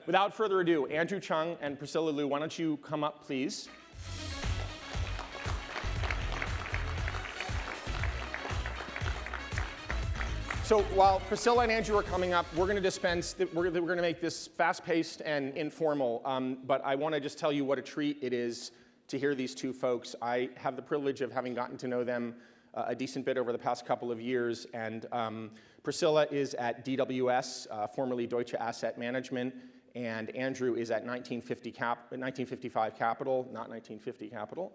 without further ado, Andrew Chung and Priscilla Liu, why don't you come up, please? So while Priscilla and Andrew are coming up, we're going to make this fast-paced and informal, but I want to just tell you what a treat it is to hear these two folks. I have the privilege of having gotten to know them a decent bit over the past couple of years, and Priscilla is at DWS, formerly Deutsche Asset Management, and Andrew is at 1955 Capital, not 1950 Capital.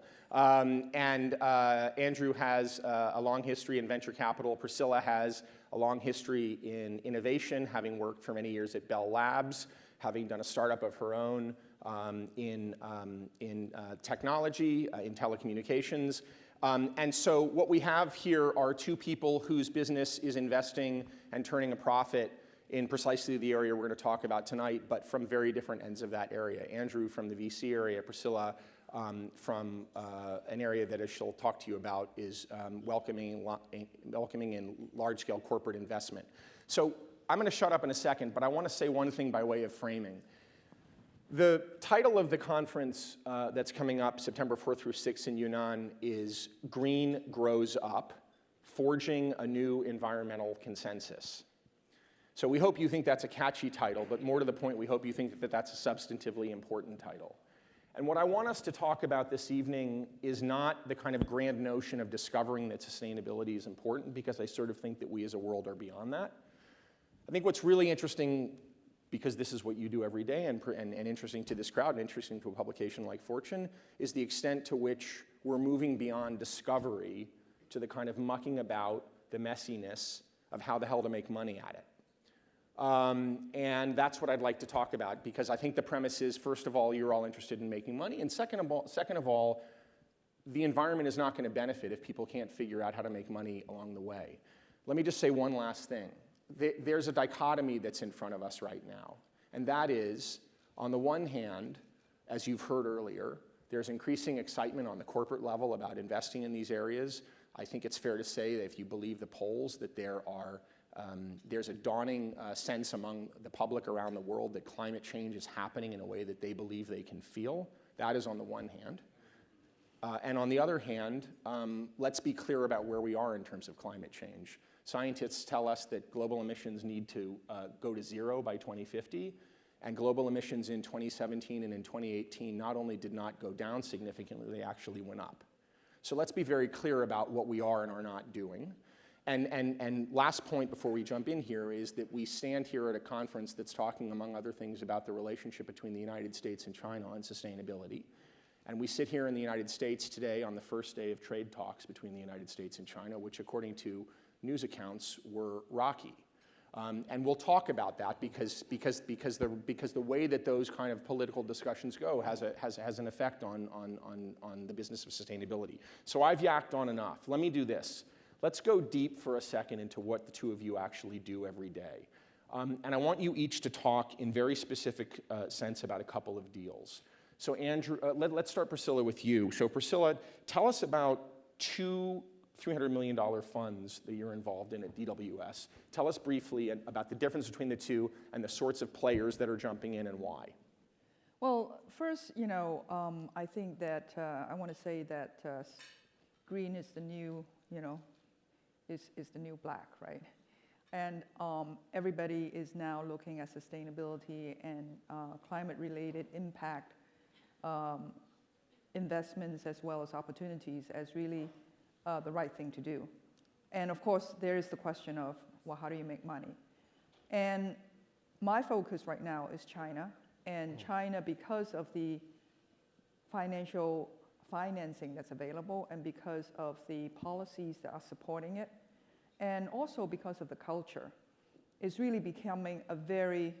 Andrew has a long history in venture capital. Priscilla has a long history in innovation, having worked for many years at Bell Labs, having done a startup of her own in technology, in telecommunications. And so what we have here are two people whose business is investing and turning a profit in precisely the area we're going to talk about tonight, but from very different ends of that area. Andrew from the VC area, Priscilla from an area that, as she'll talk to you about, is welcoming in large-scale corporate investment. So I'm going to shut up in a second, but I want to say one thing by way of framing. The title of the conference that's coming up September 4th through 6th in Yunnan is Green Grows Up, Forging a New Environmental Consensus. So we hope you think that's a catchy title, but more to the point, we hope you think that that's a substantively important title. And what I want us to talk about this evening is not the kind of grand notion of discovering that sustainability is important, because I sort of think that we as a world are beyond that. I think what's really interesting, because this is what you do every day and interesting to this crowd and interesting to a publication like Fortune, is the extent to which we're moving beyond discovery to the kind of mucking about the messiness of how the hell to make money at it. And that's what I'd like to talk about, because I think the premise is, first of all, you're all interested in making money, and second of all, the environment is not going to benefit if people can't figure out how to make money along the way. Let me just say one last thing. There's a dichotomy that's in front of us right now, and that is, on the one hand, as you've heard earlier, there's increasing excitement on the corporate level about investing in these areas. I think it's fair to say that if you believe the polls, that there's a dawning sense among the public around the world that climate change is happening in a way that they believe they can feel. That is on the one hand. And on the other hand, let's be clear about where we are in terms of climate change. Scientists tell us that global emissions need to go to zero by 2050, and global emissions in 2017 and in 2018 not only did not go down significantly, they actually went up. So let's be very clear about what we are and are not doing. And last point before we jump in here is that we stand here at a conference that's talking, among other things, about the relationship between the United States and China on sustainability. And we sit here in the United States today on the first day of trade talks between the United States and China, which according to news accounts were rocky. And we'll talk about that because the way that those kind of political discussions go has an effect on the business of sustainability. So I've yacked on enough. Let me do this. Let's go deep for a second into what the two of you actually do every day. And I want you each to talk in very specific sense about a couple of deals. So Andrew, let's start, Priscilla, with you. So Priscilla, tell us about two $300 million funds that you're involved in at DWS. Tell us briefly about the difference between the two and the sorts of players that are jumping in and why. Well, first, I think that I want to say that green is the new, is the new black, right? And everybody is now looking at sustainability and climate-related impact investments as well as opportunities as really the right thing to do. And of course, there is the question of, well, how do you make money? And my focus right now is China. And China, because of the financing that's available and because of the policies that are supporting it, and also because of the culture, is really becoming a very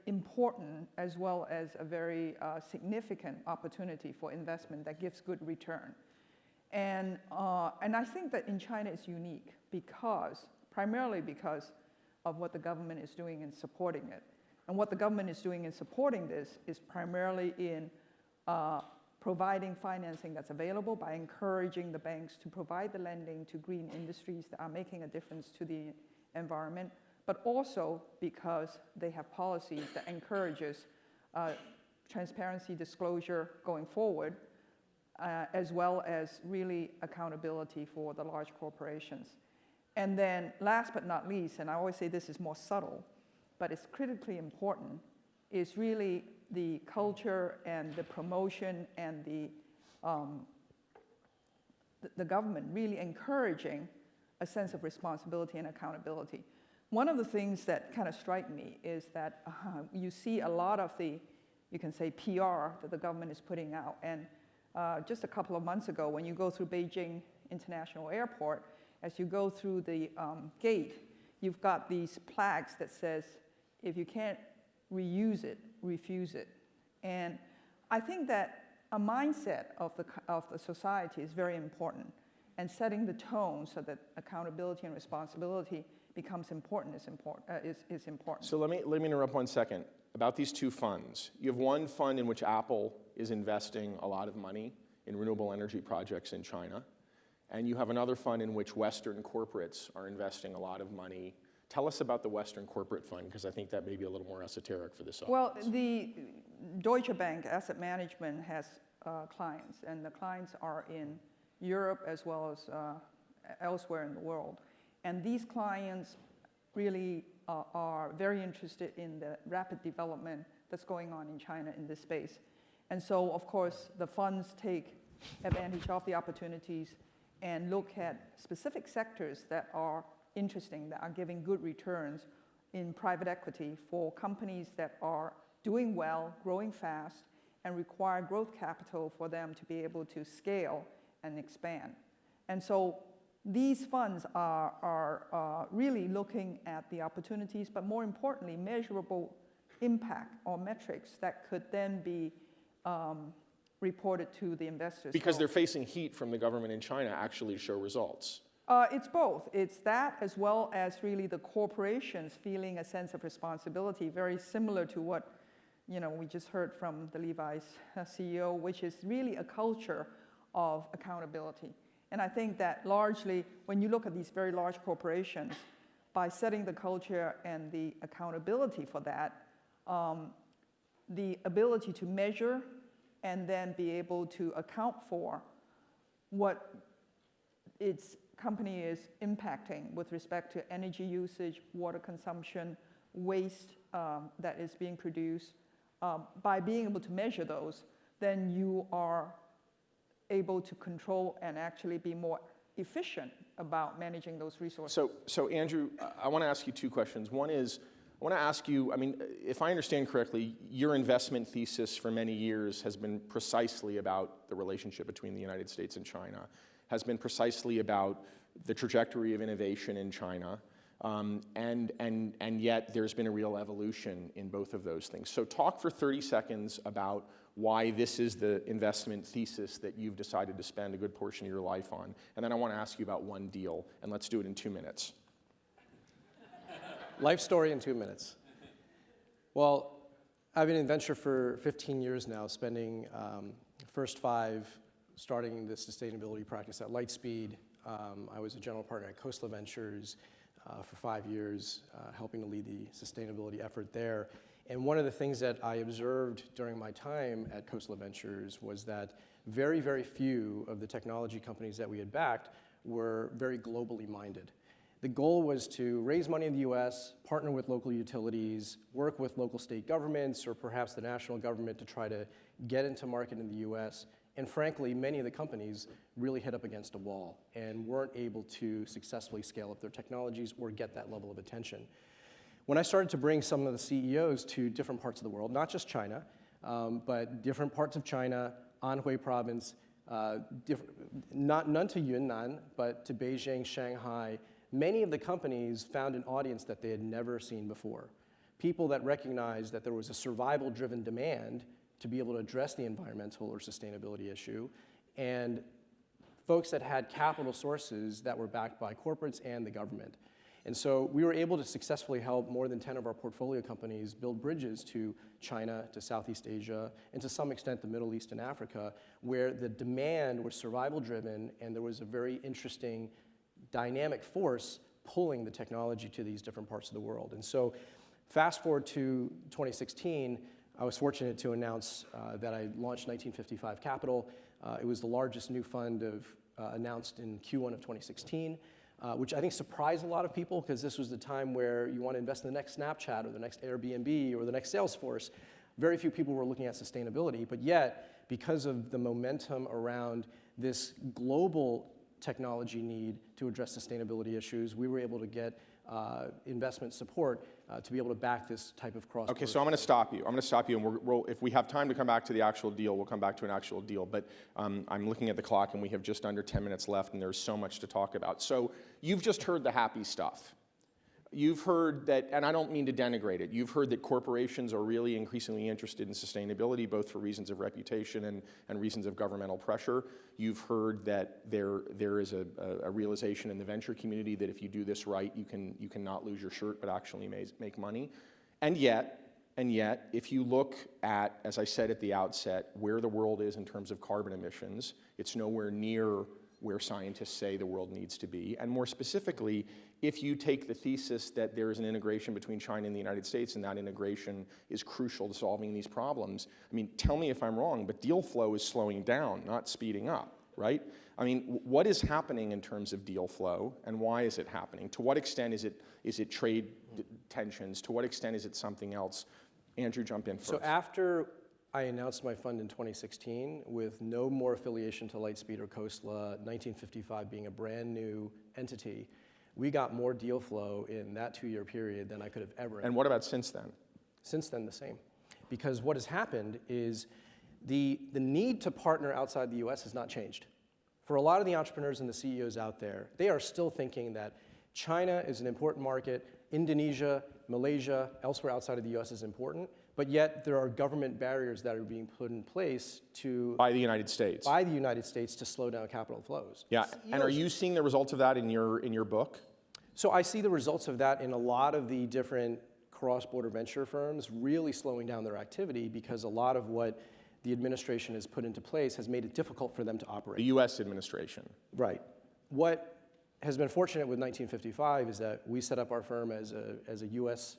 important as well as a very significant opportunity for investment that gives good return. And I think that in China it's unique primarily because of what the government is doing in supporting it. And what the government is doing in supporting this is primarily in providing financing that's available by encouraging the banks to provide the lending to green industries that are making a difference to the environment, but also because they have policies that encourages transparency, disclosure going forward, as well as really accountability for the large corporations. And then last but not least, and I always say this is more subtle, but it's critically important, is really the culture and the promotion and the government really encouraging a sense of responsibility and accountability. One of the things that kind of strike me is that you see a lot of the, you can say, PR that the government is putting out. And just a couple of months ago, when you go through Beijing International Airport, as you go through the gate, you've got these plaques that says, if you can't reuse it, refuse it. And I think that a mindset of the society is very important, and setting the tone so that accountability and responsibility becomes important is important. So let me interrupt 1 second. About these two funds, you have one fund in which Apple is investing a lot of money in renewable energy projects in China, and you have another fund in which Western corporates are investing a lot of money. Tell us about the Western corporate fund, because I think that may be a little more esoteric for this audience. Well, the Deutsche Bank Asset Management has clients, and the clients are in Europe as well as elsewhere in the world. And these clients really are very interested in the rapid development that's going on in China in this space. And so, of course, the funds take advantage of the opportunities and look at specific sectors that are interesting, that are giving good returns in private equity for companies that are doing well, growing fast, and require growth capital for them to be able to scale and expand. And so these funds are really looking at the opportunities, but more importantly, measurable impact or metrics that could then be reported to the investors. Because they're facing heat from the government in China actually to show results. It's both. It's that as well as really the corporations feeling a sense of responsibility, very similar to what we just heard from the Levi's CEO, which is really a culture of accountability. And I think that largely, when you look at these very large corporations, by setting the culture and the accountability for that, the ability to measure and then be able to account for what its company is impacting with respect to energy usage, water consumption, waste that is being produced, by being able to measure those, then you are able to control and actually be more efficient about managing those resources. So Andrew, I want to ask you two questions. One is, I want to ask you, if I understand correctly, your investment thesis for many years has been precisely about the relationship between the United States and China, has been precisely about the trajectory of innovation in China, and yet there's been a real evolution in both of those things. So talk for 30 seconds about why this is the investment thesis that you've decided to spend a good portion of your life on. And then I want to ask you about one deal, and let's do it in 2 minutes. Life story in 2 minutes. Well, I've been in venture for 15 years now, spending first 5 starting the sustainability practice at Lightspeed. I was a general partner at Khosla Ventures for 5 years, helping to lead the sustainability effort there. And one of the things that I observed during my time at Khosla Ventures was that very, very few of the technology companies that we had backed were very globally minded. The goal was to raise money in the US, partner with local utilities, work with local state governments or perhaps the national government to try to get into market in the US. And frankly, many of the companies really hit up against a wall and weren't able to successfully scale up their technologies or get that level of attention. When I started to bring some of the CEOs to different parts of the world, not just China, but different parts of China, Anhui province, none to Yunnan, but to Beijing, Shanghai, many of the companies found an audience that they had never seen before. People that recognized that there was a survival-driven demand to be able to address the environmental or sustainability issue, and folks that had capital sources that were backed by corporates and the government. And so we were able to successfully help more than 10 of our portfolio companies build bridges to China, to Southeast Asia, and to some extent the Middle East and Africa, where the demand was survival-driven and there was a very interesting dynamic force pulling the technology to these different parts of the world. And so fast forward to 2016, I was fortunate to announce that I launched 1955 Capital. It was the largest new fund announced in Q1 of 2016, which I think surprised a lot of people because this was the time where you want to invest in the next Snapchat or the next Airbnb or the next Salesforce. Very few people were looking at sustainability, but yet, because of the momentum around this global technology need to address sustainability issues, we were able to get investment support to be able to back this type of cross-border. Okay, so I'm going to stop you. And if we have time to come back to the actual deal, we'll come back to an actual deal. But I'm looking at the clock, and we have just under 10 minutes left, and there's so much to talk about. So you've just heard the happy stuff. You've heard that, and I don't mean to denigrate it, you've heard that corporations are really increasingly interested in sustainability, both for reasons of reputation and reasons of governmental pressure. You've heard that there is a realization in the venture community that if you do this right, you can not lose your shirt but actually make money. And yet, if you look at, as I said at the outset, where the world is in terms of carbon emissions, it's nowhere near where scientists say the world needs to be. And more specifically, if you take the thesis that there is an integration between China and the United States and that integration is crucial to solving these problems, I mean, tell me if I'm wrong, but deal flow is slowing down, not speeding up, right? I mean, what is happening in terms of deal flow, and why is it happening? To what extent is it trade tensions? To what extent is it something else? Andrew, jump in first. So after I announced my fund in 2016 with no more affiliation to Lightspeed or Khosla, 1955 being a brand new entity, we got more deal flow in that 2-year period than I could have ever. And what about since then? Since then, the same. Because what has happened is the need to partner outside the US has not changed. For a lot of the entrepreneurs and the CEOs out there, they are still thinking that China is an important market, Indonesia, Malaysia, elsewhere outside of the US is important, but yet there are government barriers that are being put in place by the United States. By the United States to slow down capital flows. Yeah, and are you seeing the results of that in your book? So I see the results of that in a lot of the different cross-border venture firms really slowing down their activity because a lot of what the administration has put into place has made it difficult for them to operate. The US administration. Right. What has been fortunate with 1955 is that we set up our firm as a US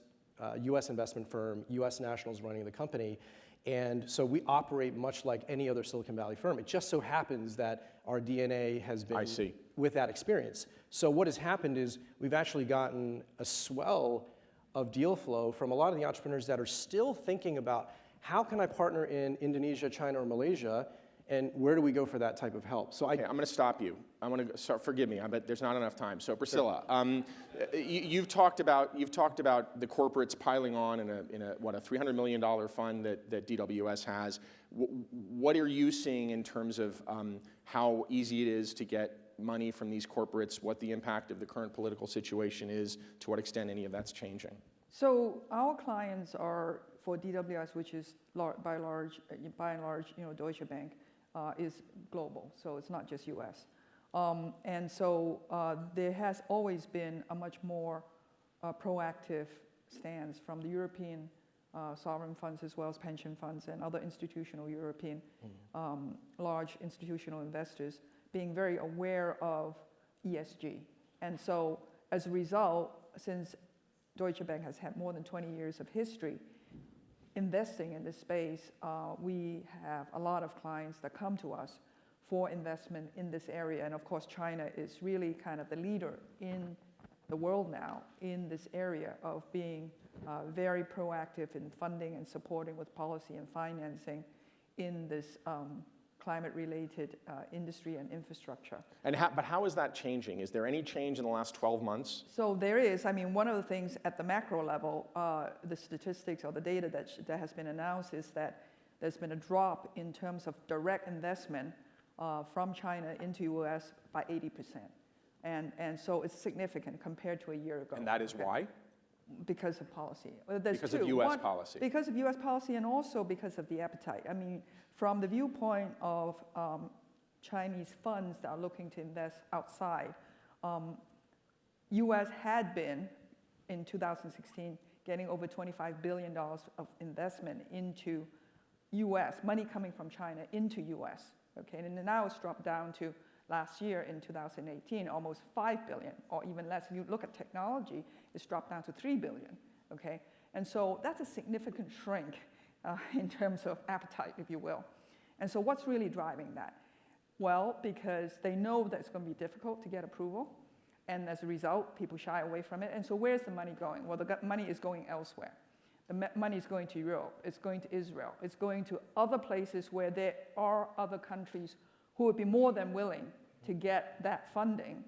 investment firm, US nationals running the company, and so we operate much like any other Silicon Valley firm. It just so happens that our DNA has been with that experience. So what has happened is we've actually gotten a swell of deal flow from a lot of the entrepreneurs that are still thinking about how can I partner in Indonesia, China, or Malaysia, and where do we go for that type of help? So okay, I'm going to stop you. I'm going to forgive me, but there's not enough time. So Priscilla, you've talked about the corporates piling on in a $300 million fund that DWS has. What are you seeing in terms of how easy it is to get money from these corporates? What the impact of the current political situation is? To what extent any of that's changing? So our clients are for DWS, which is by and large, Deutsche Bank. Is global, so it's not just US. And so there has always been a much more proactive stance from the European sovereign funds as well as pension funds and other institutional European large institutional investors being very aware of ESG. And so as a result, since Deutsche Bank has had more than 20 years of history investing in this space, we have a lot of clients that come to us for investment in this area. And of course, China is really kind of the leader in the world now in this area of being very proactive in funding and supporting with policy and financing in this climate-related industry and infrastructure. And but how is that changing? Is there any change in the last 12 months? So there is. I mean, one of the things at the macro level, the statistics or the data that has been announced is that there's been a drop in terms of direct investment from China into US by 80%. And so it's significant compared to a year ago. And that is why? Because of policy. Because of US policy. Because of US policy and also because of the appetite. I mean, from the viewpoint of Chinese funds that are looking to invest outside, US had been, in 2016, getting over $25 billion of investment into US, money coming from China into US. Okay, and now it's dropped down to Last year in 2018, almost 5 billion, or even less. If you look at technology, it's dropped down to 3 billion, okay? And so that's a significant shrink in terms of appetite, if you will. And so what's really driving that? Well, because they know that it's going to be difficult to get approval, and as a result, people shy away from it. And so where's the money going? Well, the money is going elsewhere. The money is going to Europe, it's going to Israel, it's going to other places where there are other countries who would be more than willing to get that funding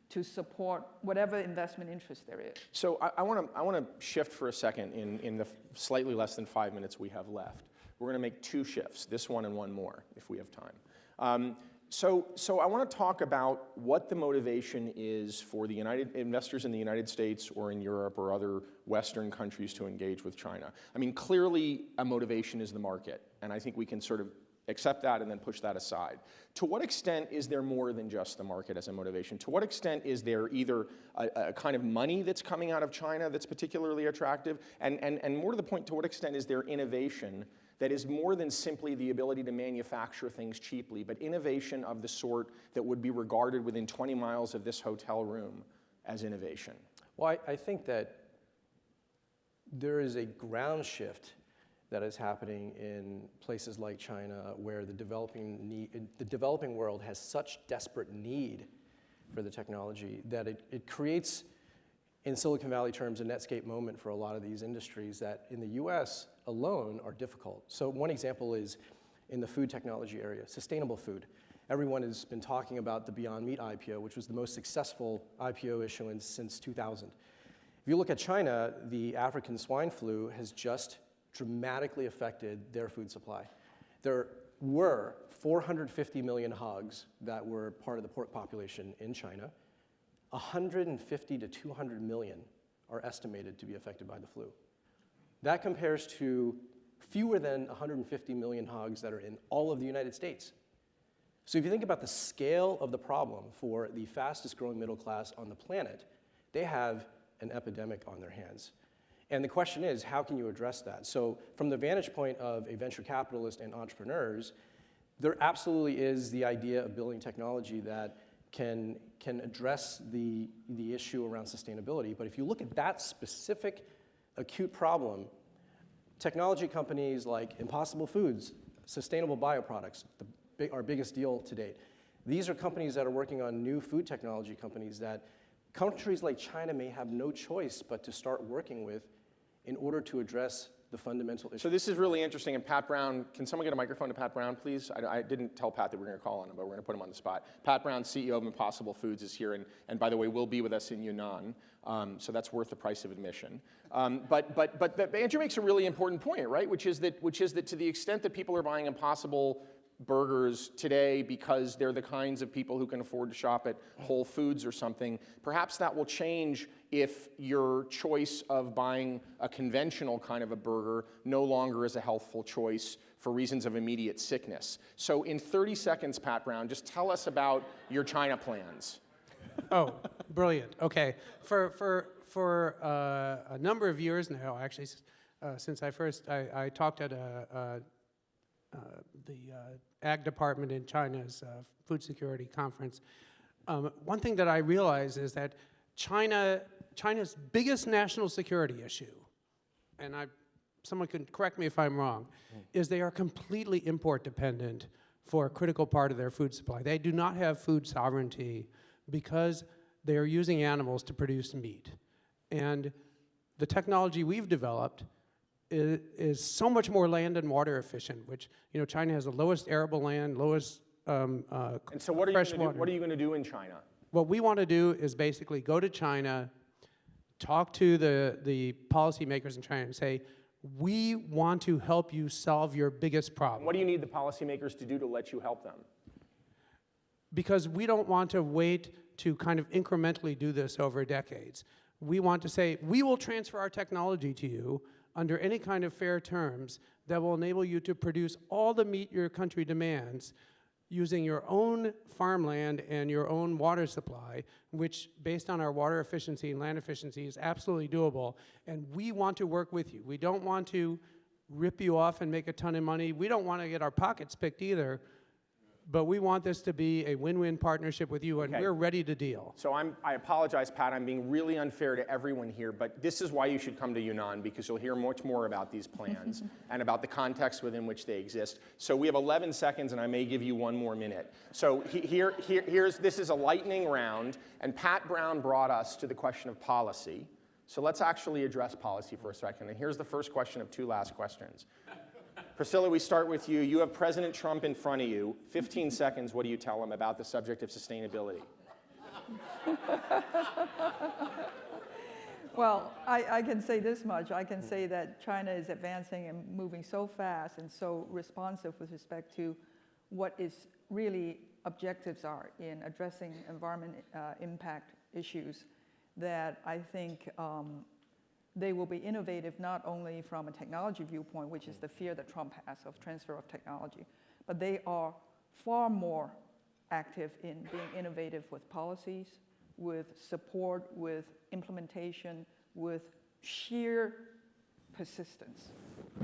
to support whatever investment interest there is. So I want to shift for a second in the slightly less than 5 minutes we have left. We're going to make two shifts, this one and one more, if we have time. So I want to talk about what the motivation is for the investors in the United States or in Europe or other Western countries to engage with China. I mean, clearly a motivation is the market, and I think we can sort of accept that and then push that aside. To what extent is there more than just the market as a motivation? To what extent is there either a kind of money that's coming out of China that's particularly attractive? And more to the point, to what extent is there innovation that is more than simply the ability to manufacture things cheaply, but innovation of the sort that would be regarded within 20 miles of this hotel room as innovation? Well, I think that there is a ground shift that is happening in places like China, where the developing world has such desperate need for the technology that it creates, in Silicon Valley terms, a Netscape moment for a lot of these industries that in the US alone are difficult. So one example is in the food technology area, sustainable food. Everyone has been talking about the Beyond Meat IPO, which was the most successful IPO issuance since 2000. If you look at China, the African swine flu has just dramatically affected their food supply. There were 450 million hogs that were part of the pork population in China. 150 to 200 million are estimated to be affected by the flu. That compares to fewer than 150 million hogs that are in all of the United States. So if you think about the scale of the problem for the fastest growing middle class on the planet, they have an epidemic on their hands. And the question is, how can you address that? So from the vantage point of a venture capitalist and entrepreneurs, there absolutely is the idea of building technology that can address the issue around sustainability. But if you look at that specific acute problem, technology companies like Impossible Foods, Sustainable Bioproducts, our biggest deal to date, these are companies that are working on new food technology companies that countries like China may have no choice but to start working with in order to address the fundamental issue. So this is really interesting, and Pat Brown, can someone get a microphone to Pat Brown, please? I didn't tell Pat that we're going to call on him, but we're going to put him on the spot. Pat Brown, CEO of Impossible Foods, is here, and by the way, will be with us in Yunnan, so that's worth the price of admission. But Andrew makes a really important point, right? Which is that to the extent that people are buying Impossible burgers today because they're the kinds of people who can afford to shop at Whole Foods or something, perhaps that will change if your choice of buying a conventional kind of a burger no longer is a healthful choice for reasons of immediate sickness. So in 30 seconds, Pat Brown, just tell us about your China plans. Oh, brilliant. Okay. For a number of years now, actually, since I talked at the Ag Department in China's food security conference, one thing that I realized is that China's biggest national security issue, and someone can correct me if I'm wrong, is they are completely import dependent for a critical part of their food supply. They do not have food sovereignty because they are using animals to produce meat. And the technology we've developed is so much more land and water efficient, which, China has the lowest arable land, lowest And so what are you going to do in China? What we want to do is basically go to China, talk to the policymakers in China and say, we want to help you solve your biggest problem. What do you need the policymakers to do to let you help them? Because we don't want to wait to kind of incrementally do this over decades. We want to say, we will transfer our technology to you under any kind of fair terms that will enable you to produce all the meat your country demands using your own farmland and your own water supply, which, based on our water efficiency and land efficiency, is absolutely doable. And we want to work with you. We don't want to rip you off and make a ton of money. We don't want to get our pockets picked either. but we want this to be a win-win partnership with you, and Okay. we're ready to deal. So I apologize, Pat, I'm being really unfair to everyone here, but this is why you should come to Yunnan, because you'll hear much more about these plans and about the context within which they exist. So we have 11 seconds, and I may give you 1 more minute. So this is a lightning round, and Pat Brown brought us to the question of policy. So let's actually address policy for a second. And here's the first question of 2 last questions. Priscilla, we start with you. You have President Trump in front of you. 15 seconds, what do you tell him about the subject of sustainability? Well, I can say this much. I can say that China is advancing and moving so fast and so responsive with respect to what its really objectives are in addressing environment impact issues, that I think they will be innovative not only from a technology viewpoint, which is the fear that Trump has of transfer of technology, but they are far more active in being innovative with policies, with support, with implementation, with sheer persistence.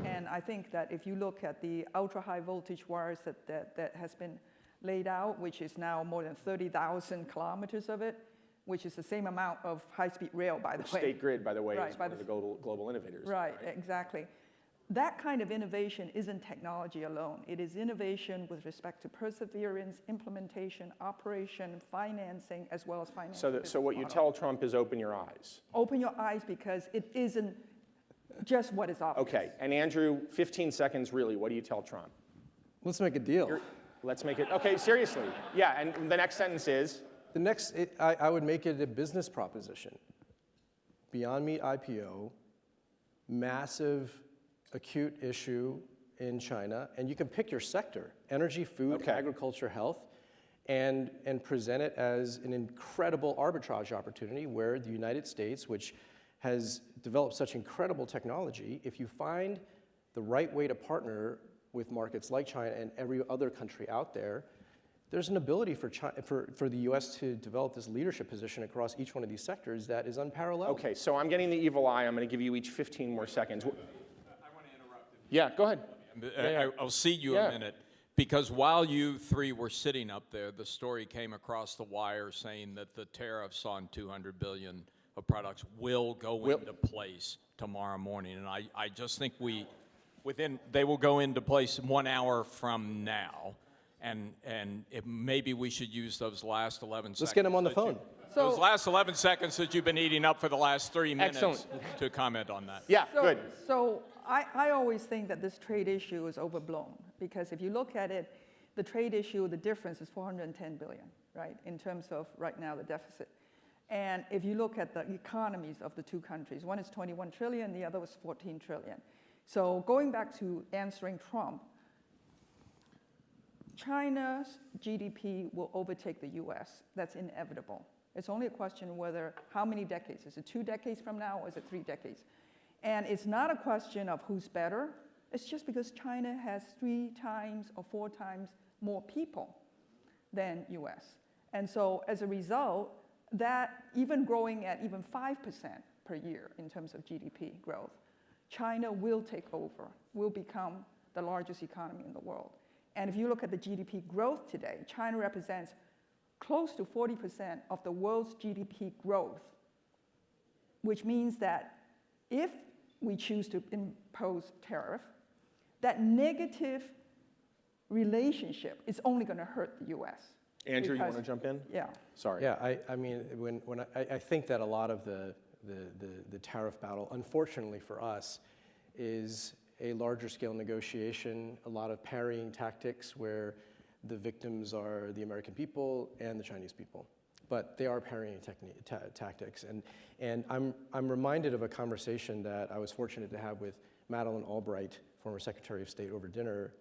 And I think that if you look at the ultra-high voltage wires that has been laid out, which is now more than 30,000 kilometers of it, which is the same amount of high-speed rail, by the way. State Grid, by the way, Right, is one of the global innovators. Right, exactly. That kind of innovation isn't technology alone. It is innovation with respect to perseverance, implementation, operation, financing, as well as financing. So what you tell Trump is open your eyes. Open your eyes, because it isn't just what is obvious. Okay, and Andrew, 15 seconds really, what do you tell Trump? Let's make a deal. Let's make it, okay, seriously. Yeah, and the next sentence is? The next, I would make it a business proposition. Beyond Meat IPO, massive acute issue in China, and you can pick your sector, energy, food, Okay. agriculture, health, and present it as an incredible arbitrage opportunity where the United States, which has developed such incredible technology, if you find the right way to partner with markets like China and every other country out there, there's an ability for the US to develop this leadership position across each one of these sectors that is unparalleled. Okay, so I'm getting the evil eye. I'm going to give you each 15 more seconds. I want to interrupt. Yeah, go ahead. I'll cede you Yeah. a minute. Because while you 3 were sitting up there, the story came across the wire saying that the tariffs on 200 billion of products will go into place tomorrow morning. And I just think they will go into place 1 hour from now. And maybe we should use those last 11 seconds. Let's get him on the phone. Those last 11 seconds that you've been eating up for the last 3 minutes Excellent. to comment on that. Yeah, good. So I always think that this trade issue is overblown, because if you look at it, the trade issue, the difference is 410 billion, right, in terms of right now the deficit. And if you look at the economies of the 2 countries, one is 21 trillion, the other was 14 trillion. So going back to answering Trump, China's GDP will overtake the US. That's inevitable. It's only a question whether, how many decades? Is it 2 decades from now, or is it 3 decades? And it's not a question of who's better. It's just because China has 3 times or 4 times more people than US. And so as a result, that even growing at even 5% per year in terms of GDP growth, China will take over, will become the largest economy in the world. And if you look at the GDP growth today, China represents close to 40% of the world's GDP growth, which means that if we choose to impose tariff, that negative relationship is only going to hurt the US. Andrew, you want to jump in? Yeah. Sorry. Yeah, I mean, I think that a lot of the tariff battle, unfortunately for us, is a larger scale negotiation, a lot of parrying tactics where the victims are the American people and the Chinese people. But they are parrying tactics. And I'm reminded of a conversation that I was fortunate to have with Madeleine Albright, former Secretary of State, over dinner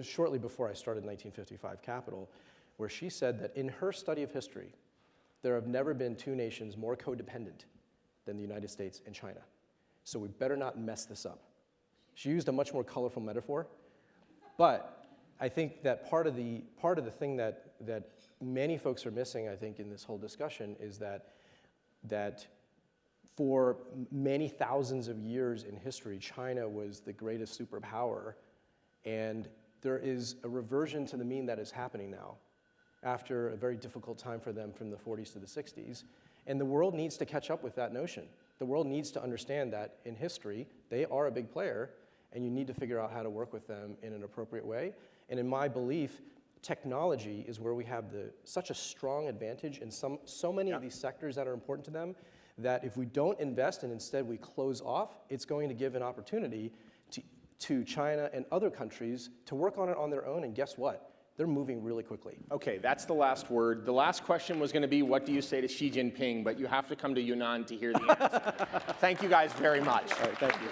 shortly before I started 1955 Capital, where she said that in her study of history, there have never been 2 nations more codependent than the United States and China. So we better not mess this up. She used a much more colorful metaphor, but I think that part of the thing that many folks are missing, I think, in this whole discussion is that for many thousands of years in history, China was the greatest superpower, and there is a reversion to the mean that is happening now after a very difficult time for them from the 40s to the 60s. And the world needs to catch up with that notion. The world needs to understand that in history, they are a big player, and you need to figure out how to work with them in an appropriate way. And in my belief, technology is where we have such a strong advantage in so many of these sectors that are important to them, that if we don't invest and instead we close off, it's going to give an opportunity to China and other countries to work on it on their own, and guess what? They're moving really quickly. Okay, that's the last word. The last question was going to be, what do you say to Xi Jinping? But you have to come to Yunnan to hear the answer. Thank you guys very much. All right, thank you.